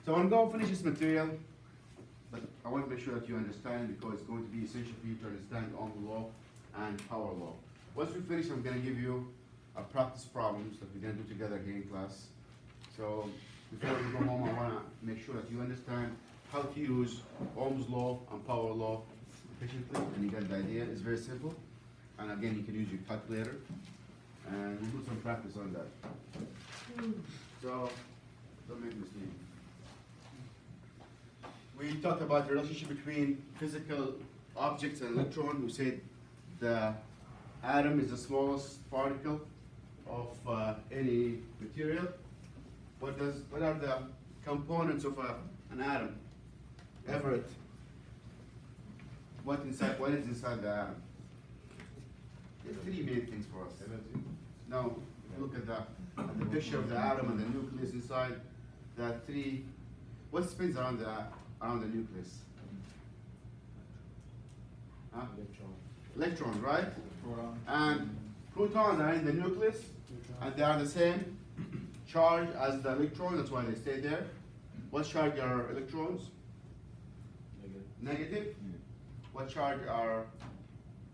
So I'm going to finish this material, but I want to make sure that you understand because it's going to be essential for you to understand Ohm's law and power law. Once we finish, I'm going to give you a practice problems that we're going to do together here in class. So before we go home, I want to make sure that you understand how to use Ohm's law and power law efficiently, and you get the idea. It's very simple. And again, you can use your calculator, and we'll do some practice on that. So, don't make a mistake. We talked about the relationship between physical objects and electron. We said the atom is the smallest particle of any material. What are the components of an atom? Everett. What is inside the atom? There's three main things for us. Now, look at the picture of the atom and the nucleus inside. There are three. What spins around the nucleus? Huh? Electrons, right? And protons are in the nucleus, and they are the same charge as the electrons. That's why they stay there. What charge are electrons? Negative. What charge are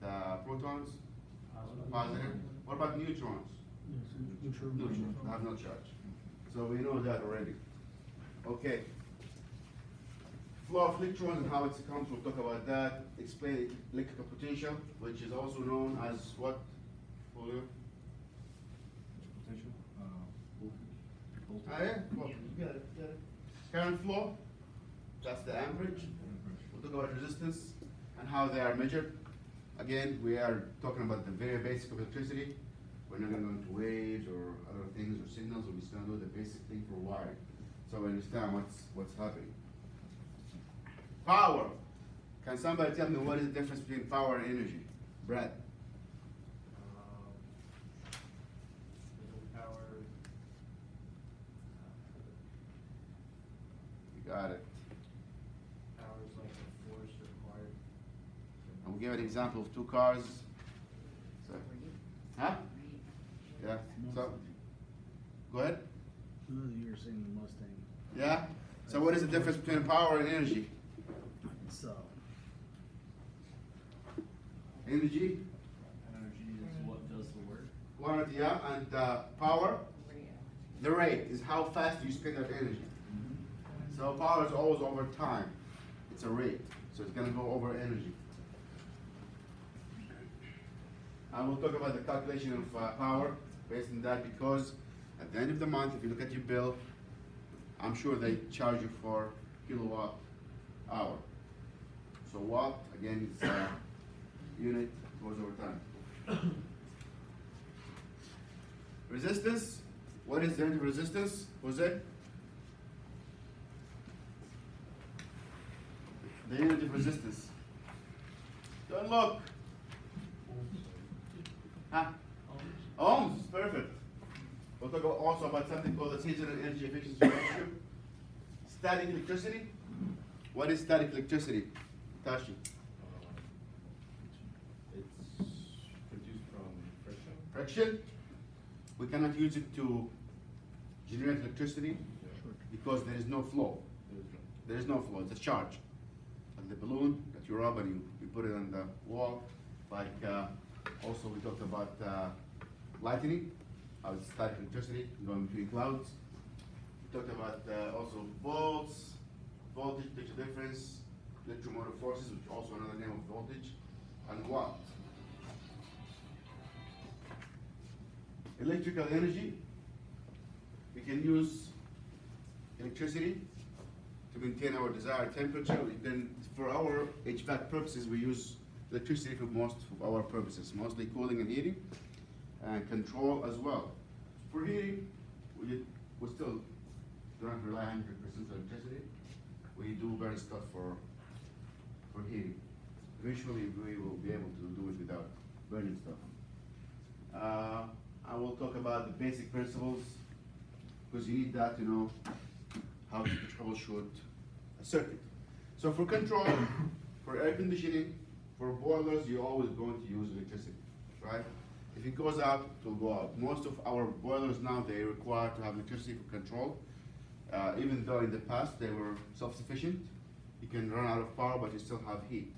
the protons? Positive. What about neutrons? Neutrons have no charge. So we know that already. Okay. Flow of electrons and how it comes, we'll talk about that. Explain electrical potential, which is also known as what? Potential? Yeah? Well, you got it. Current flow, that's the amperage. We'll talk about resistance and how they are measured. Again, we are talking about the very basic of electricity. We're not going to go into waves or other things or signals. We're just going to do the basic thing for wiring, so we understand what's happening. Power. Can somebody tell me what is the difference between power and energy? Brad. Power. You got it. Power is like the force required. And we'll give an example of two cars. So, huh? Yeah. So, go ahead. You're saying the Mustang. Yeah. So, what is the difference between power and energy? So, Energy. Energy is what does the work. Quantity, yeah, and power. The rate is how fast you spend that energy. So power is always over time. It's a rate, so it's going to go over energy. And we'll talk about the calculation of power based on that, because at the end of the month, if you look at your bill, I'm sure they charge you for kilowatt hour. So watt, again, is unit, goes over time. Resistance, what is the unit of resistance, Jose? The unit of resistance. Don't look. Huh? Ohms, perfect. We'll talk also about something called the seasonal energy efficiency ratio. Static electricity. What is static electricity? Tashi. It's produced from friction. Friction. We cannot use it to generate electricity because there is no flow. There is no flow, it's a charge. Like the balloon that you rub and you put it on the wall. Like also we talked about lightning, how it's static electricity going between clouds. We talked about also volts, voltage makes a difference, electromotive forces, which is also another name of voltage, and watt. Electrical energy, we can use electricity to maintain our desired temperature. Then for our HVAC purposes, we use electricity for most of our purposes, mostly cooling and heating, and control as well. For heating, we still don't rely 100% on electricity. We do burn stuff for heating. Eventually, we will be able to do it without burning stuff. I will talk about the basic principles, because you need that to know how to troubleshoot a circuit. So for control, for air conditioning, for boilers, you're always going to use electricity, right? If it goes out, it will go out. Most of our boilers now, they require to have electricity for control. even though in the past they were self-sufficient, you can run out of power, but you still have heat.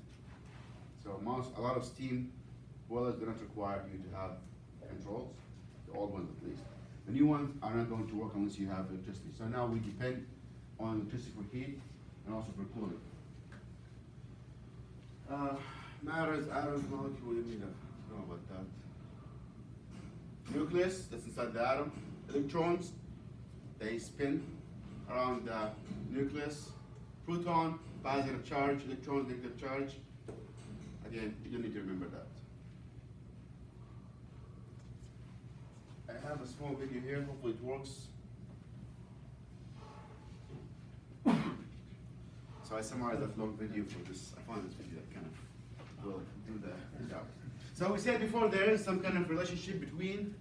So a lot of steam boilers do not require you to have controls, the old ones at least. The new ones are not going to work unless you have electricity. So now we depend on electricity for heat and also for cooling. Matters, atoms, molecules, we don't need to know about that. Nucleus, that's inside the atom. Electrons, they spin around the nucleus. Proton, positive charge, electrons, negative charge. Again, you don't need to remember that. I have a small video here, hopefully it works. So I summarized that long video for this. I found this video that kind of will do the job. So we said before there is some kind of relationship between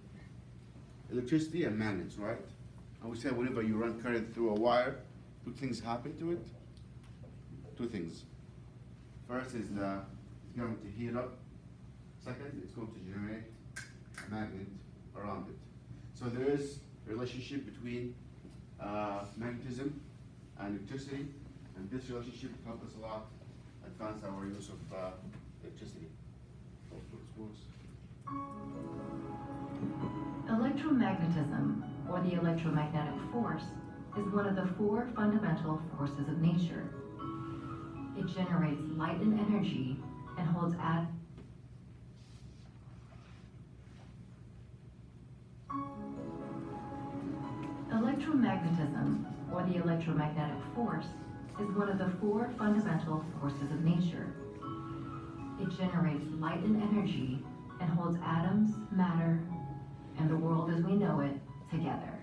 electricity and magnets, right? And we said whenever you run current through a wire, two things happen to it. Two things. First is it's going to heat up. Second, it's going to generate a magnet around it. So there is a relationship between magnetism and electricity, and this relationship helped us a lot advance our use of electricity. Hopefully this works. Electromagnetism, or the electromagnetic force, is one of the four fundamental forces of nature. It generates light and energy and holds Electromagnetism, or the electromagnetic force, is one of the four fundamental forces of nature. It generates light and energy and holds atoms, matter, and the world as we know it together.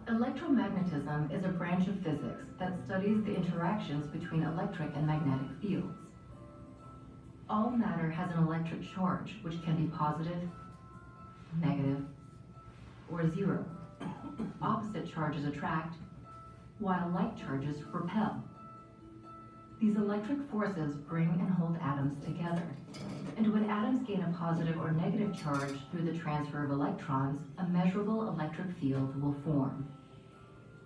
Electromagnetism is a branch of physics that studies the interactions between electric and magnetic fields. All matter has an electric charge, which can be positive, negative, or zero. Opposite charges attract, while like charges repel. These electric forces bring and hold atoms together. And when atoms gain a positive or negative charge through the transfer of electrons, a measurable electric field will form.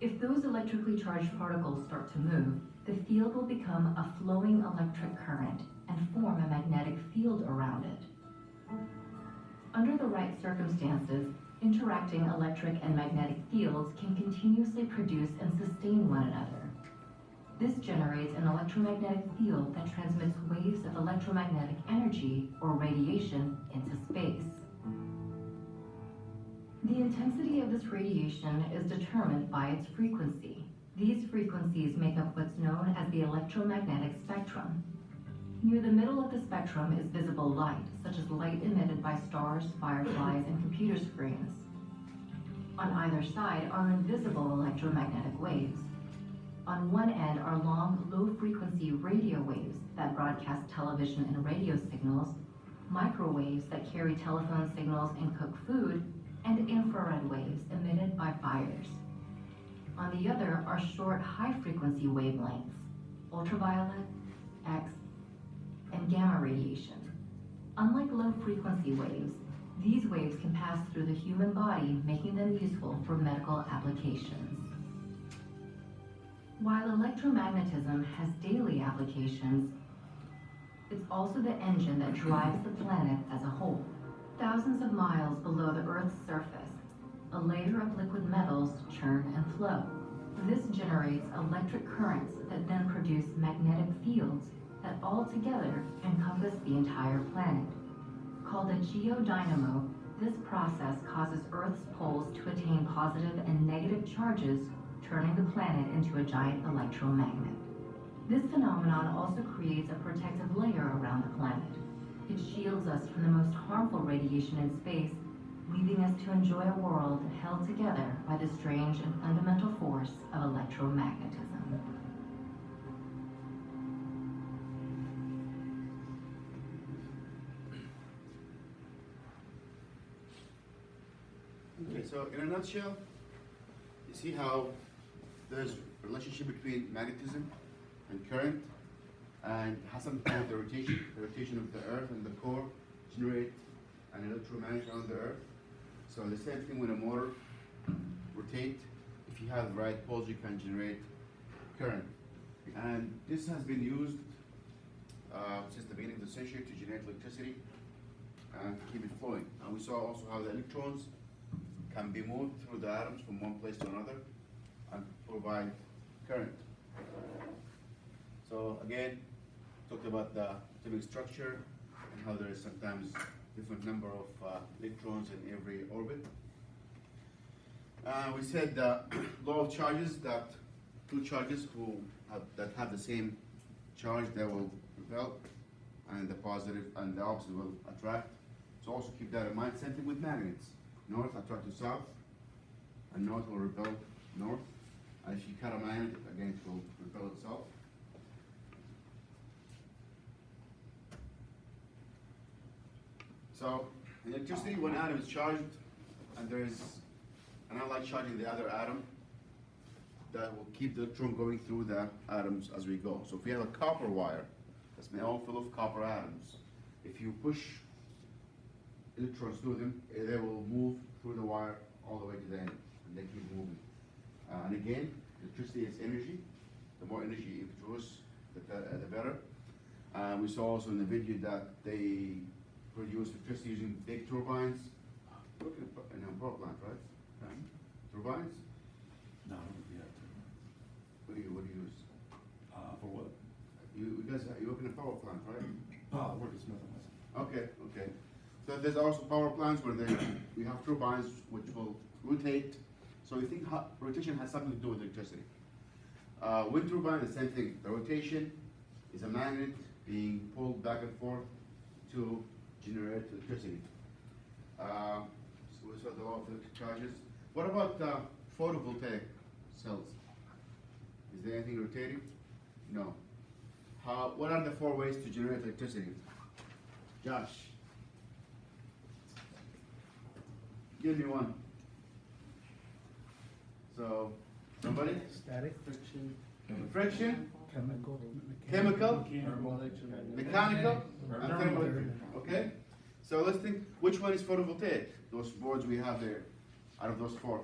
If those electrically charged particles start to move, the field will become a flowing electric current and form a magnetic field around it. Under the right circumstances, interacting electric and magnetic fields can continuously produce and sustain one another. This generates an electromagnetic field that transmits waves of electromagnetic energy or radiation into space. The intensity of this radiation is determined by its frequency. These frequencies make up what's known as the electromagnetic spectrum. Near the middle of the spectrum is visible light, such as light emitted by stars, fireflies, and computer screens. On either side are invisible electromagnetic waves. On one end are long, low-frequency radio waves that broadcast television and radio signals, microwaves that carry telephone signals and cook food, and infrared waves emitted by fires. On the other are short, high-frequency wavelengths, ultraviolet, X, and gamma radiation. Unlike low-frequency waves, these waves can pass through the human body, making them useful for medical applications. While electromagnetism has daily applications, it's also the engine that drives the planet as a whole. Thousands of miles below the Earth's surface, a layer of liquid metals churn and flow. This generates electric currents that then produce magnetic fields that all together encompass the entire planet. Called a geodynamo, this process causes Earth's poles to attain positive and negative charges, turning the planet into a giant electromagnet. This phenomenon also creates a protective layer around the planet. It shields us from the most harmful radiation in space, leaving us to enjoy a world held together by the strange and fundamental force of electromagnetism. Okay, so in a nutshell, you see how there's a relationship between magnetism and current, and it has something to do with the rotation of the Earth and the core generate and electromagnetic on the earth. So the same thing with a motor rotate. If you have the right poles, you can generate current. And this has been used since the beginning of the century to generate electricity and keep it flowing. And we saw also how the electrons can be moved through the atoms from one place to another and provide current. So again, talked about the atomic structure and how there is sometimes different number of electrons in every orbit. We said the law of charges, that two charges that have the same charge, they will repel, and the positive and the opposite will attract. So also keep that in mind. Same thing with magnets. North attract to south, and north will repel north. And if you cut a magnet, again, it will repel itself. So in electricity, one atom is charged, and there is an unlike charge in the other atom that will keep the electron going through the atoms as we go. So if we have a copper wire that's made all full of copper atoms, if you push electrons through them, they will move through the wire all the way to the end, and they keep moving. And again, electricity is energy. The more energy you produce, the better. We saw also in the video that they produce electricity using big turbines. Look in a power plant, right? Turbines? No, yeah. What do you use? For what? You guys, you work in a power plant, right? I work at Smith & Wesson. Okay. So there's also power plants where we have turbines which will rotate. So you think rotation has something to do with electricity. Wind turbine, the same thing. The rotation is a magnet being pulled back and forth to generate electricity. So we saw the law of electric charges. What about photovoltaic cells? Is there anything rotating? No. What are the 4 ways to generate electricity? Josh, give me one. So, somebody? Static. Friction, Chemical. chemical, Electromagnetic. mechanical, and thermal. Okay? So let's think, which one is photovoltaic? Those boards we have there, out of those 4.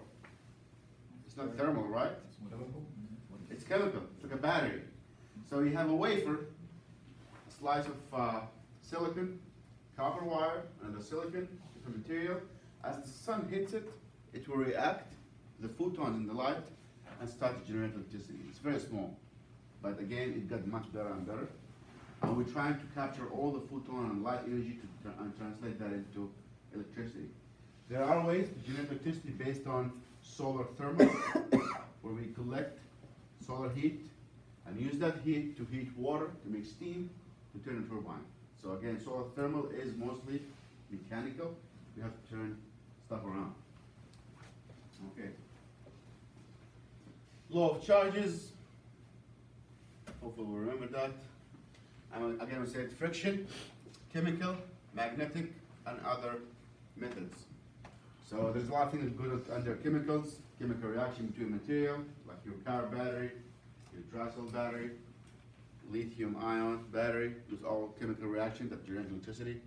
It's not thermal, right? It's chemical, it's like a battery. So you have a wafer, a slice of silicon, copper wire, and the silicon, different material. As the sun hits it, it will react to the photons in the light and start to generate electricity. It's very small, but again, it got much better and better. And we're trying to capture all the photon and light energy and translate that into electricity. There are ways to generate electricity based on solar thermal, where we collect solar heat and use that heat to heat water, to make steam, to turn a turbine. So again, solar thermal is mostly mechanical. You have to turn stuff around. Okay. Law of charges. Hopefully we'll remember that. And again, we said friction, chemical, magnetic, and other methods. So there's a lot of things that go under chemicals. Chemical reaction between material, like your car battery, your dry cell battery, lithium ion battery, those all chemical reactions that generate electricity.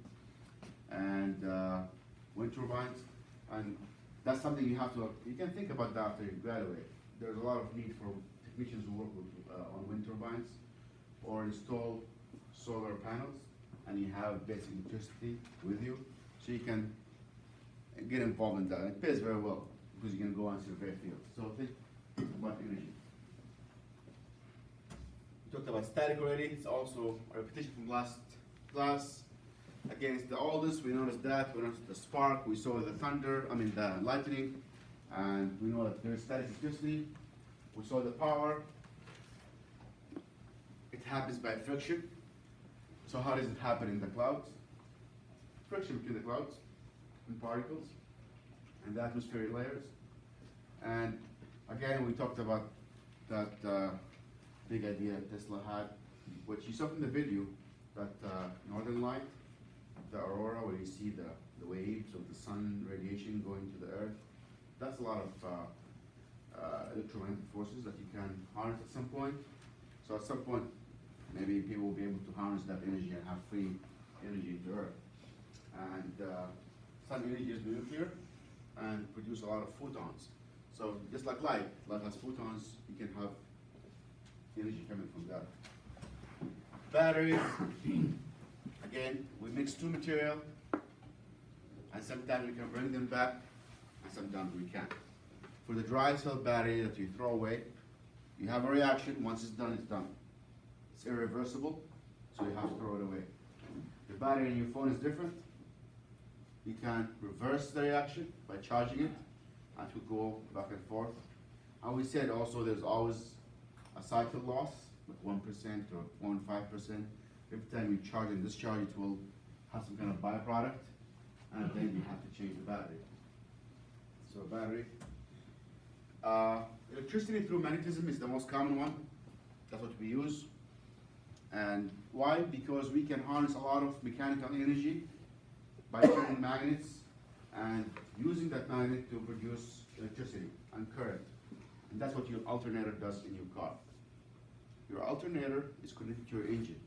And wind turbines, and that's something you can think about that after you graduate. There's a lot of need for technicians who work with, on wind turbines or install solar panels, and you have basic electricity with you, so you can get involved in that. It pays very well because you can go and survey fields. So think about energy. We talked about static already. It's also a repetition from last class. Again, it's the oldest. We noticed that. We noticed the spark. We saw the thunder. The lightning, and we know that there's static electricity. We saw the power. It happens by friction. So how does it happen in the clouds? Friction between the clouds and particles and the atmospheric layers. And again, we talked about that big idea Tesla had, which you saw from the video, that northern light, the aurora, where you see the waves of the sun radiation going to the earth. That's a lot of electromagnetic forces that you can harness at some point. So at some point, maybe people will be able to harness that energy and have free energy into Earth. And sun energy is nuclear and produce a lot of photons. So just like light has photons, you can have energy coming from that. Batteries, again, we mix two material, and sometimes we can bring them back, and sometimes we can't. For the dry cell battery that you throw away, you have a reaction. Once it's done, it's done. It's irreversible, so you have to throw it away. The battery in your phone is different. You can reverse the reaction by charging it, and it will go back and forth. And we said also there's always a cycle loss, like 1% or 0.5%. Every time you charge and discharge, it will have some kind of byproduct, and then you have to change the battery. So battery. Electricity through magnetism is the most common one. That's what we use. And why? Because we can harness a lot of mechanical energy by turning magnets and using that magnet to produce electricity and current. And that's what your alternator does in your car. Your alternator is connected to your engine.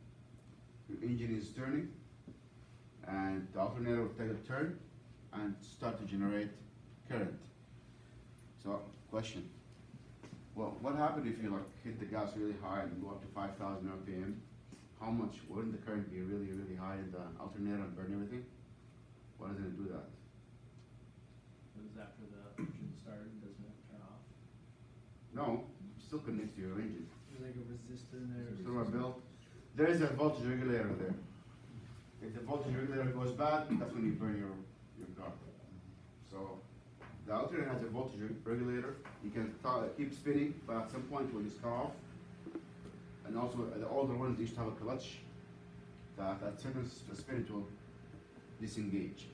Your engine is turning, and the alternator will take a turn and start to generate current. So, question. Well, what happens if you hit the gas really high and go up to 5,000 RPM? How much? Wouldn't the current be really, really high in the alternator and burn everything? Why doesn't it do that? Because after the engine started, doesn't it turn off? No, it still connects to your engine. There's like a resistor in there. So our bill, there is a voltage regulator there. If the voltage regulator goes bad, that's when you burn your car. So the alternator has a voltage regulator. You can keep spinning, but at some point it will just cut off. And also the older ones used to have a clutch that at certain spin it will disengage.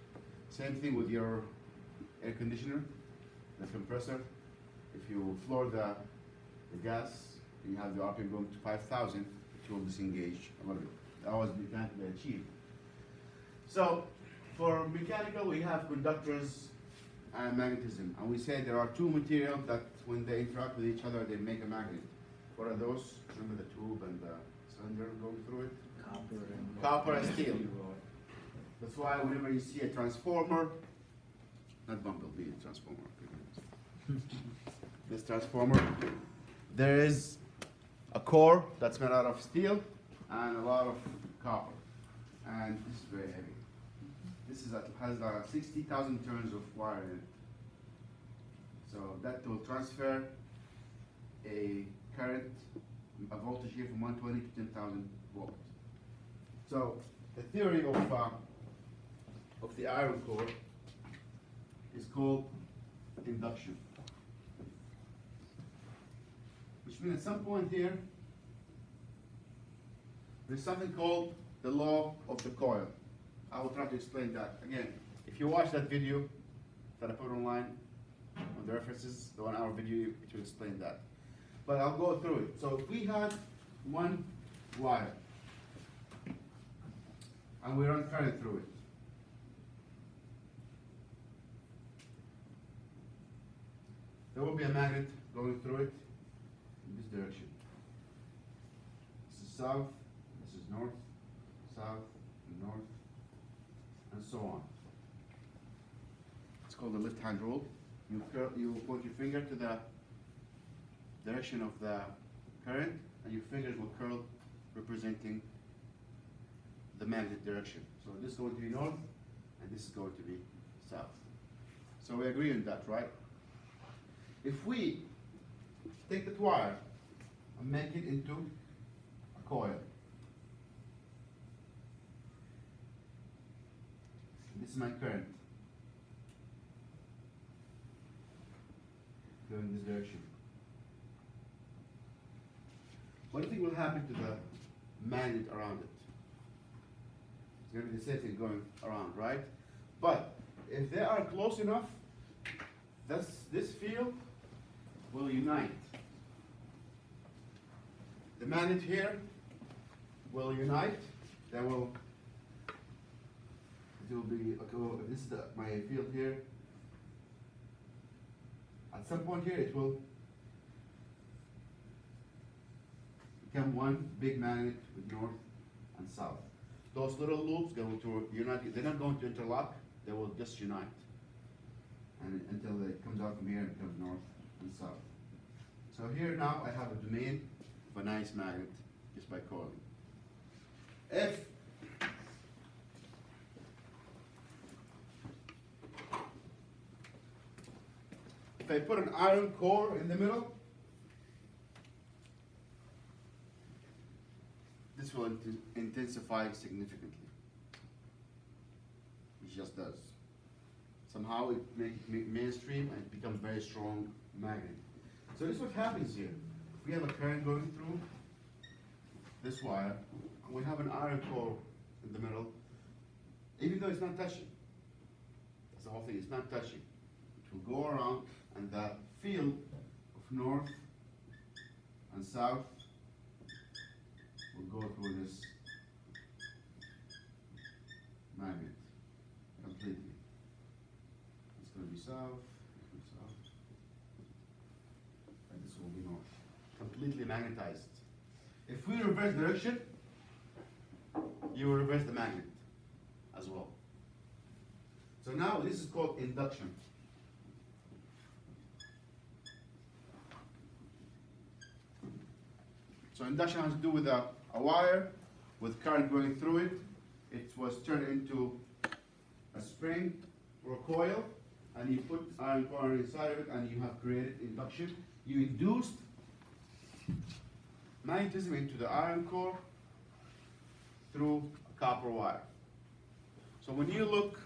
Same thing with your air conditioner, the compressor. If you floor the gas, you have the RPM going to 5,000, it will disengage a little bit. That was mechanically achieved. So for mechanical, we have conductors and magnetism. And we said there are two materials that when they interact with each other, they make a magnet. What are those? Remember the tube and the cylinder going through it? Copper and steel. That's why whenever you see a transformer, not bumblebee, a transformer. This transformer, there is a core that's made out of steel and a lot of copper. And this is very heavy. This has 60,000 turns of wire in it. So that will transfer a current, a voltage here from 120 to 10,000 volts. So the theory of the iron core is called induction. Which means at some point here, there's something called the law of the coil. I will try to explain that. Again, if you watch that video that I put online, on the references, the 1 hour video, it will explain that. But I'll go through it. So if we had one wire, and we run current through it, there will be a magnet going through it in this direction. This is south, this is north, south, north, and so on. It's called the left hand rule. You point your finger to the direction of the current, and your fingers will curl, representing the magnet direction. So this is going to be north, and this is going to be south. So we agree on that, right? If we take that wire and make it into a coil, this is my current going in this direction. What do you think will happen to the magnet around it? It's going to be the same thing going around, right? But if they are close enough, this field will unite. The magnet here will unite. It will be, okay, well, this is my field here. At some point here, it will become one big magnet with north and south. Those little loops going to unite. They're not going to interlock. they will just unite. And until it comes out from here and becomes north and south. So here now I have a domain of a nice magnet just by coiling. If I put an iron core in the middle, this will intensify significantly. It just does. Somehow it makes mainstream and become very strong magnet. So this is what happens here. If we have a current going through this wire, and we have an iron core in the middle, even though it's not touching, that's the whole thing, it's not touching. It will go around, and the field of north and south will go through this magnet completely. It's going to be south, and this will be north. Completely magnetized. If we reverse direction, you will reverse the magnet as well. So now this is called induction. So induction has to do with a wire with current going through it. It was turned into a spring or a coil, and you put iron core inside of it, and you have created induction. You induced magnetism into the iron core through a copper wire. So when you look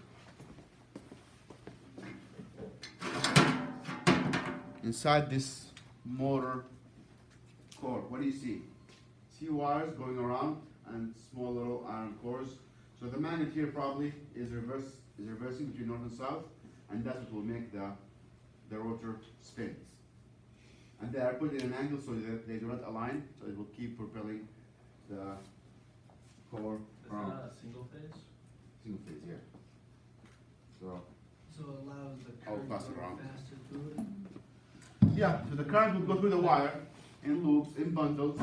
inside this motor core, what do you see? See wires going around and small little iron cores. So the magnet here probably is reversing between north and south, and that's what will make the rotor spin. And they are put in an angle so that they do not align, so it will keep propelling the core Is around. that a single phase? Single phase, yeah. So So it allows the I'll current pass to it go around. faster through it? yeah, so the current will go through the wire in loops, in bundles,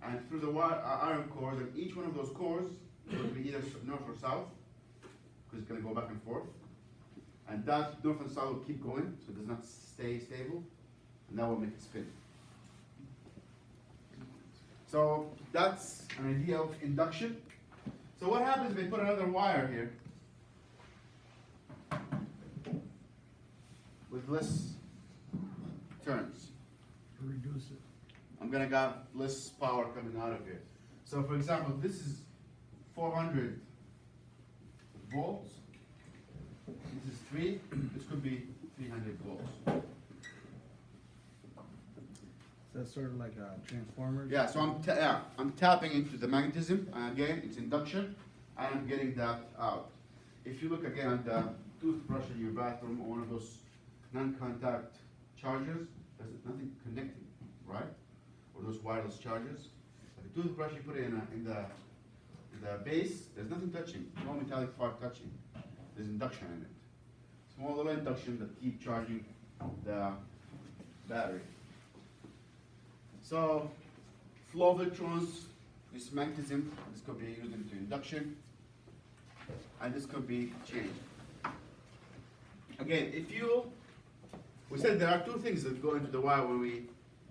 and through the wire, iron cores, and each one of those cores will be either north or south, because it's going to go back and forth. And that north and south will keep going, so it does not stay stable, and that will make it spin. So that's an idea of induction. So what happens if we put another wire here with less turns? Reduce it. I'm gonna got less power coming out of here. So for example, this is 400 volts. This is 3. This could be 300 volts. So that's sort of like a transformer? Yeah, so I'm tapping into the magnetism, and again, it's induction, and I'm getting that out. If you look again at the toothbrush in your bathroom or one of those non-contact chargers, there's nothing connecting, right? Or those wireless chargers. But the toothbrush, you put it in the base, there's nothing touching, no metallic part touching. There's induction in it. Small little induction that keep charging the battery. So, flow of electrons, this magnetism, this could be used into induction, and this could be changed. Again, we said there are two things that go into the wire when we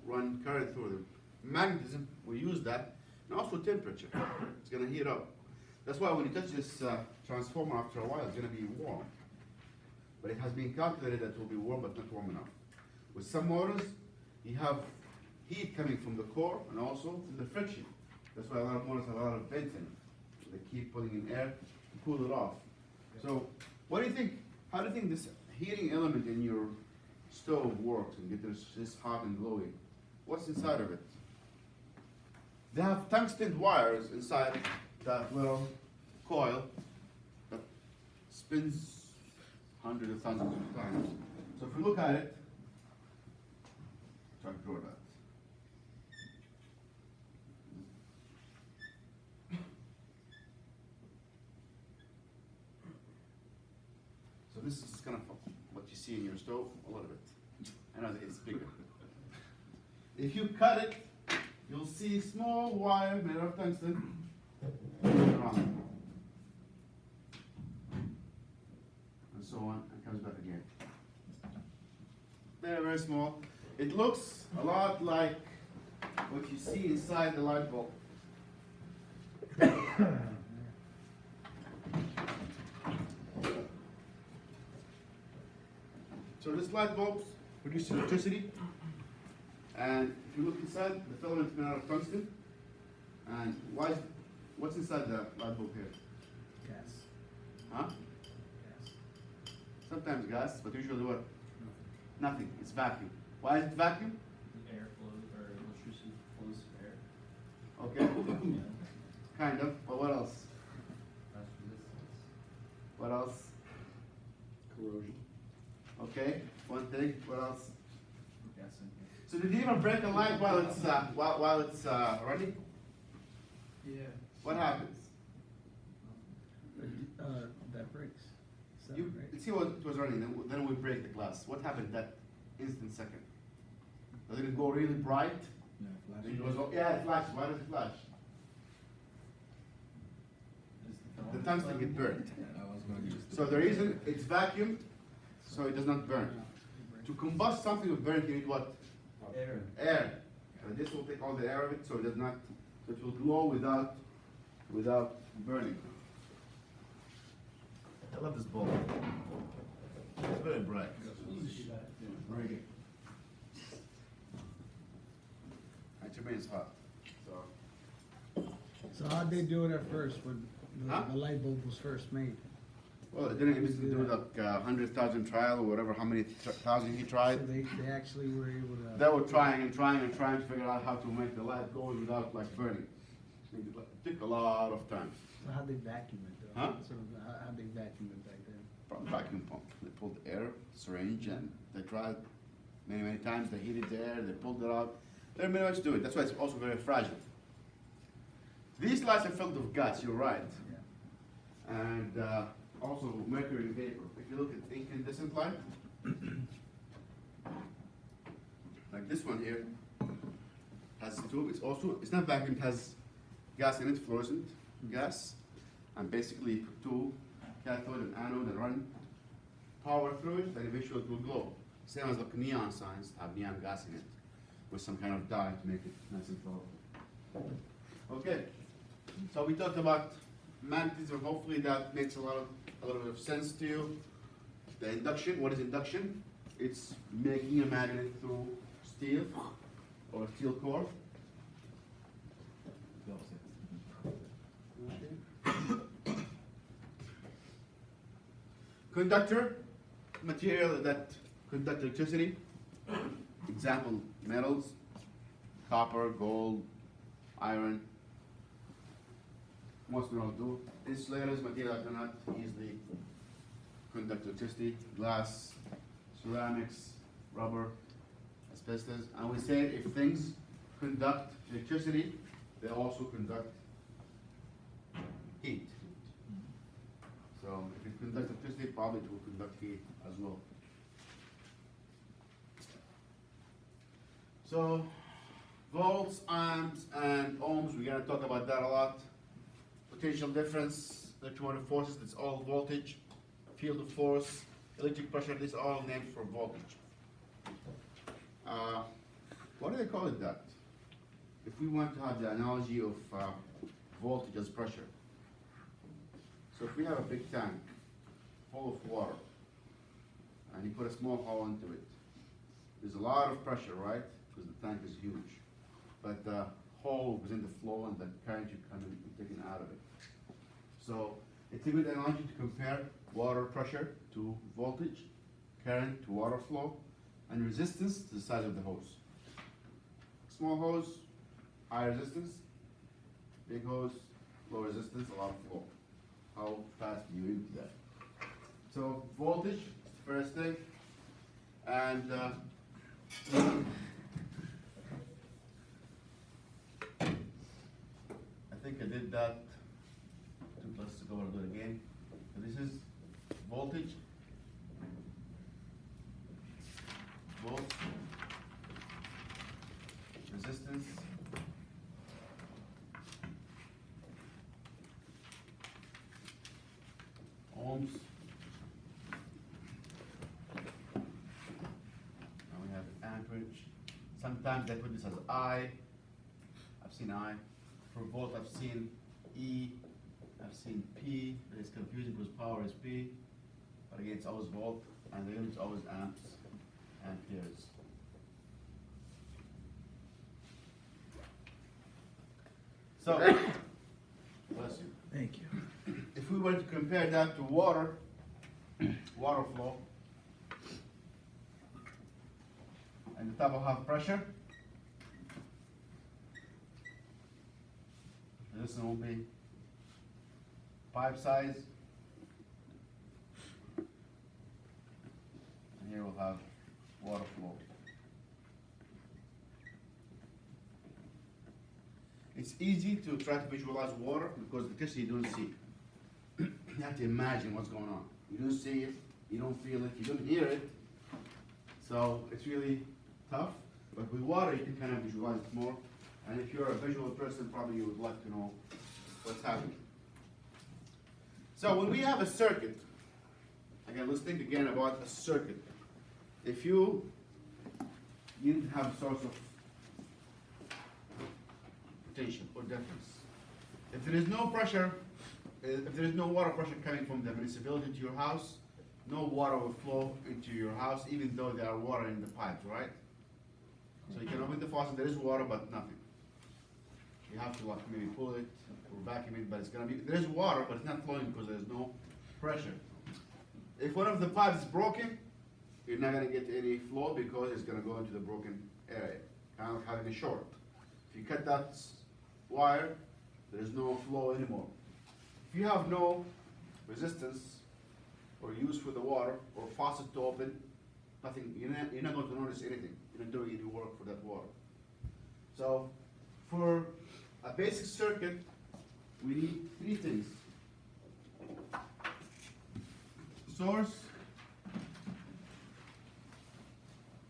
run current through them. Magnetism, we use that, and also temperature. It's going to heat up. That's why when you touch this transformer after a while, it's going to be warm. But it has been calculated that it will be warm, but not warm enough. With some motors, you have heat coming from the core and also from the friction. That's why a lot of motors have a lot of vents in it. They keep pulling in air to cool it off. So, what do you think? How do you think this heating element in your stove works and get this hot and glowing? What's inside of it? They have tungsten wires inside that little coil that spins hundreds of thousands of times. So if we look at it, try to draw that. So this is kind of what you see in your stove, a lot of it. I know it's bigger. If you cut it, you'll see small wire made of tungsten around. comes back again. Very, very small. It looks a lot like what you see inside the light bulb. So this light bulb produces electricity, and if you look inside, the filament is made out of tungsten. And what's inside the light bulb here? Gas. Huh? Gas. Sometimes gas, but usually what? Nothing. It's vacuum. Why is it vacuum? The air flows, or electricity flows through air. Okay, Yeah. kind of. But what else? That's resistance. What else? Corrosion. Okay, one thing. What else? Gas in here. So did you even break a light while it's running? Yeah. What happens? That breaks. So, You right? see what it was running, then we break the glass. What happened that instant second? Does it go really bright? Yeah, Then it goes, oh, yeah, it flashes. Why does it flash? Is The filament tungsten get burnt. I was going to use. So the reason it's vacuum, so it does not burn. To combust something with burn, you need what? air? Air. And this will take all the air of it, so it does not, it will glow without burning. I love this bulb. It's very bright. Very good. And to me it's hot. So, So how'd they do it at first when Huh? the light bulb was first made? well, it didn't even do like 100,000 trial or whatever, how many thousand he tried. So they actually were able to. They were trying and trying and trying to figure out how to make the light go without like burning. It took a lot of time. So how'd they vacuum it though? Huh? Sort of, how'd they vacuum it back then? From vacuum pump. They pulled air, syringe, and they tried many times. They heated the air, they pulled it out. There are many ways to do it. That's why it's also very fragile. These lights are filled with gas, you're right. Yeah. And also mercury vapor. If you look at incandescent light, like this one here, has a tube. It's not vacuum, it has gas in it, fluorescent gas. And basically you put two cathode and anode and run power through it, then eventually it will glow. Same as like neon signs have neon gas in it with some kind of dye to make it nice and powerful. Okay, so we talked about magnetism. Hopefully that makes a little bit of sense to you. The induction, what is induction? It's making a magnet through steel or steel core. Conductor, material that conduct electricity. Example, metals, copper, gold, iron. Most metals do. Insulators, material that cannot easily conduct electricity. Glass, ceramics, rubber, asbestos. And we say if things conduct electricity, they also conduct heat. So if it conducts electricity, probably it will conduct heat as well. So volts, amps, and ohms, we're gonna talk about that a lot. Potential difference, electromagnetic forces, that's all voltage. Field of force, electric pressure, these are all named for voltage. Why do they call it that? If we want to have the analogy of voltage as pressure. So if we have a big tank full of water, and you put a small hole into it, there's a lot of pressure, right? Because the tank is huge. But the hole was in the flow and the current you come in and taken out of it. So it's a good analogy to compare water pressure to voltage, current to water flow, and resistance to the size of the hose. Small hose, high resistance. Big hose, low resistance, a lot of flow. How fast do you empty that? So voltage is the first thing, and I think I did that. Let's go and do it again. So this is voltage, volt, resistance, ohms, voltage. Sometimes they put this as I. I've seen I. For volt, I've seen E. I've seen P. It's confusing because power is P. But again, it's always volt, and the unit is always amps, amperes. So, bless you. Thank you. If we were to compare that to water, water flow, and the top will have pressure, this one will be pipe size, and here we'll have water flow. It's easy to try to visualize water because the test you don't see. You have to imagine what's going on. You don't see it, you don't feel it, you don't hear it. So it's really tough. But with water, you can kind of visualize it more. And if you're a visual person, probably you would like to know what's happening. So when we have a circuit, again, let's think again about a circuit. If you need to have a source of potential or difference. If there is no pressure, if there is no water pressure coming from the municipality to your house, no water will flow into your house, even though there are water in the pipes, right? So you can open the faucet, there is water, but nothing. You have to like maybe pull it or vacuum it, but it's gonna be, there is water, but it's not flowing because there's no pressure. If one of the pipes is broken, you're not gonna get any flow because it's gonna go into the broken area, kind of like having a short. If you cut that wire, there is no flow anymore. If you have no resistance or use for the water or faucet to open, nothing, you're not going to notice anything. You're not doing any work for that water. So for a basic circuit, we need three things. Source,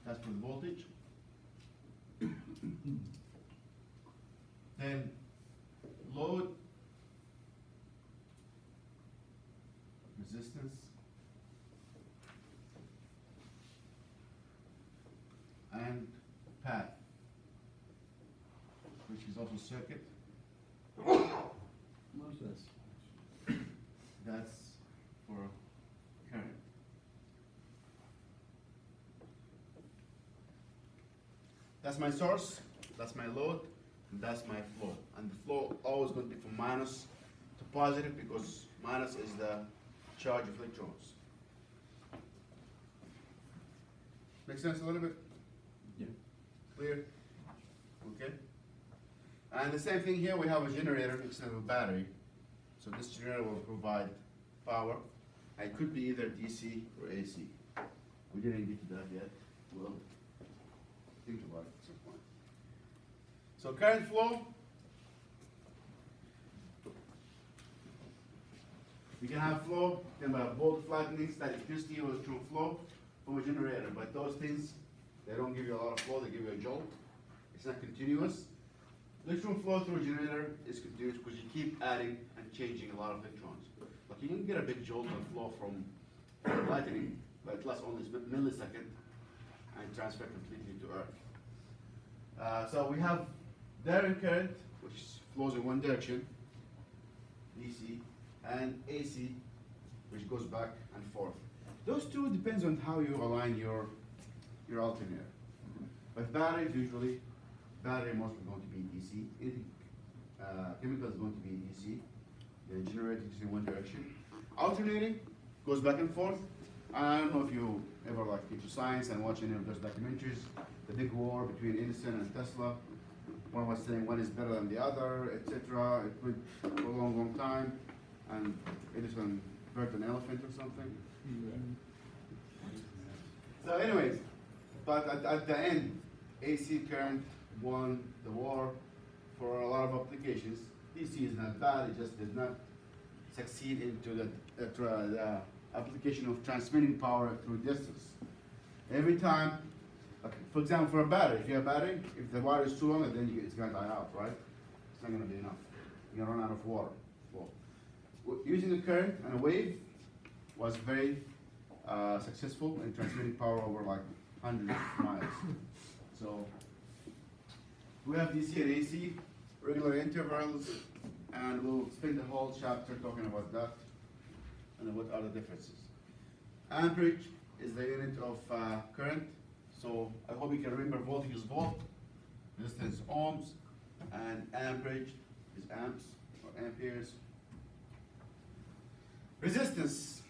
that's for the voltage. Then load, resistance, and path, which is also circuit. What's this? That's for current. That's my source, that's my load, and that's my flow. And the flow always going to be from minus to positive because minus is the charge of electrons. Make sense a little bit? Yeah. Clear? Okay. And the same thing here, we have a generator instead of a battery. So this generator will provide power. It could be either DC or AC. We didn't get to that yet. We'll think about it at some point. So current flow, we can have flow, can have volt flattening, static electricity, or electron flow from a generator. But those things, they don't give you a lot of flow, they give you a jolt. It's not continuous. Electron flow through a generator is continuous because you keep adding and changing a lot of electrons. But you can get a big jolt of flow from lightning, but it lasts only a millisecond and transfer completely to Earth. So we have direct current, which flows in one direction, DC, and AC, which goes back and forth. Those two depends on how you align your alternator. But batteries usually, battery mostly going to be DC. Anything, chemical is going to be DC. The generator is in one direction. Alternating goes back and forth. I don't know if you ever like into science and watch any of those documentaries. The big war between Edison and Tesla. One was saying one is better than the other, etc. It went for a long, long time, and Edison birthed an elephant or something. So, anyways, but at the end, AC current won the war for a lot of applications. DC is not bad; it just did not succeed into the application of transmitting power through distance. Every time, okay, for example, for a battery, if you have a battery, if the wire is too long, then it's going to die out, right? It's not going to be enough. You're going to run out of water flow. Using a current and a wave was very successful in transmitting power over like hundreds of miles. So we have DC and AC, regular intervals, and we'll spend the whole chapter talking about that and what are the differences. Amperage is the unit of current, so I hope you can remember voltage is volt, resistance is ohms, and amperage is amps or amperes. Resistance.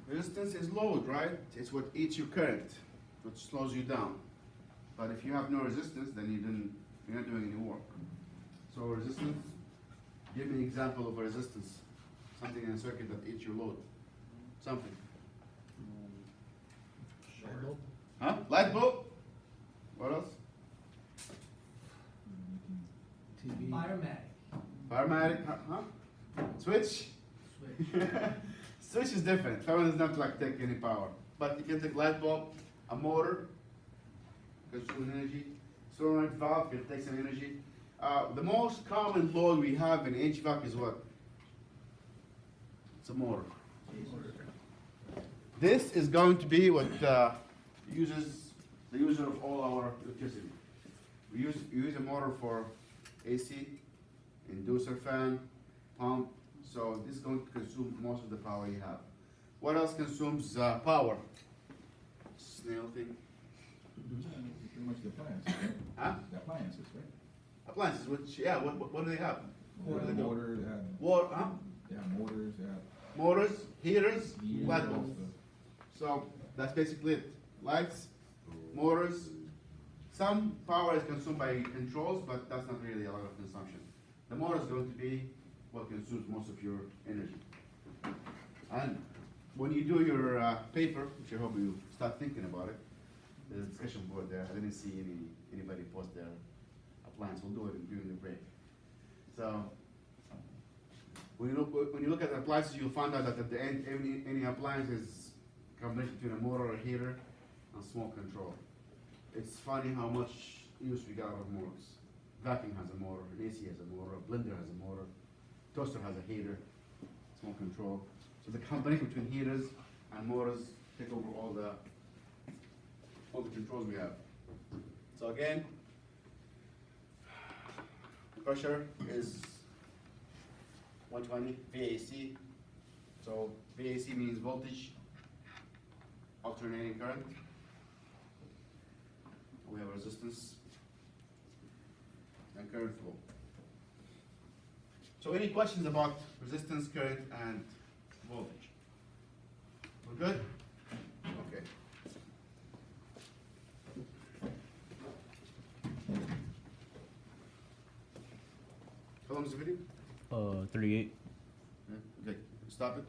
Resistance is load, right? It's what eats your current, what slows you down. But if you have no resistance, then you're not doing any work. So resistance, give me an example of a resistance. Something in a circuit that eats your load. Something. Huh? Light bulb? What else? TV. Firematic. Firematic? Huh? Switch? Switch. Switch is different. That one does not like take any power. But you can take light bulb, a motor, consume energy. Solenoid valve, it takes some energy. The most common load we have in HVAC is what? It's a motor. This is going to be what uses the user of all our electricity. We use a motor for AC, inducer fan, pump. So this is going to consume most of the power you have. What else consumes power? Snail thing. Pretty much the appliances, right? Huh? The appliances, right? Appliances, which, yeah, what do they have? What do they do? Motor, they have, Water, huh? motors, they have. Motors, heaters, Heaters, light bulbs. So that's basically it. Lights, motors. Some power is consumed by controls, but that's not really a lot of consumption. The motor is going to be what consumes most of your energy. And when you do your paper, which I hope you start thinking about it, there's a discussion board there. I didn't see anybody post their appliance. We'll do it during the break. So when you look at the appliances, you'll find out that at the end, any appliance is a combination between a motor, a heater, and smoke control. It's funny how much use we got out of motors. Vacuum has a motor, an AC has a motor, a blender has a motor, toaster has a heater, smoke control. So the combination between heaters and motors take over all the controls we have. So again, pressure is 120 VAC. So VAC means voltage alternating current. We have resistance and current flow. So any questions about resistance, current, and voltage? We're good? Okay. How long is the video? 38. Okay, stop it.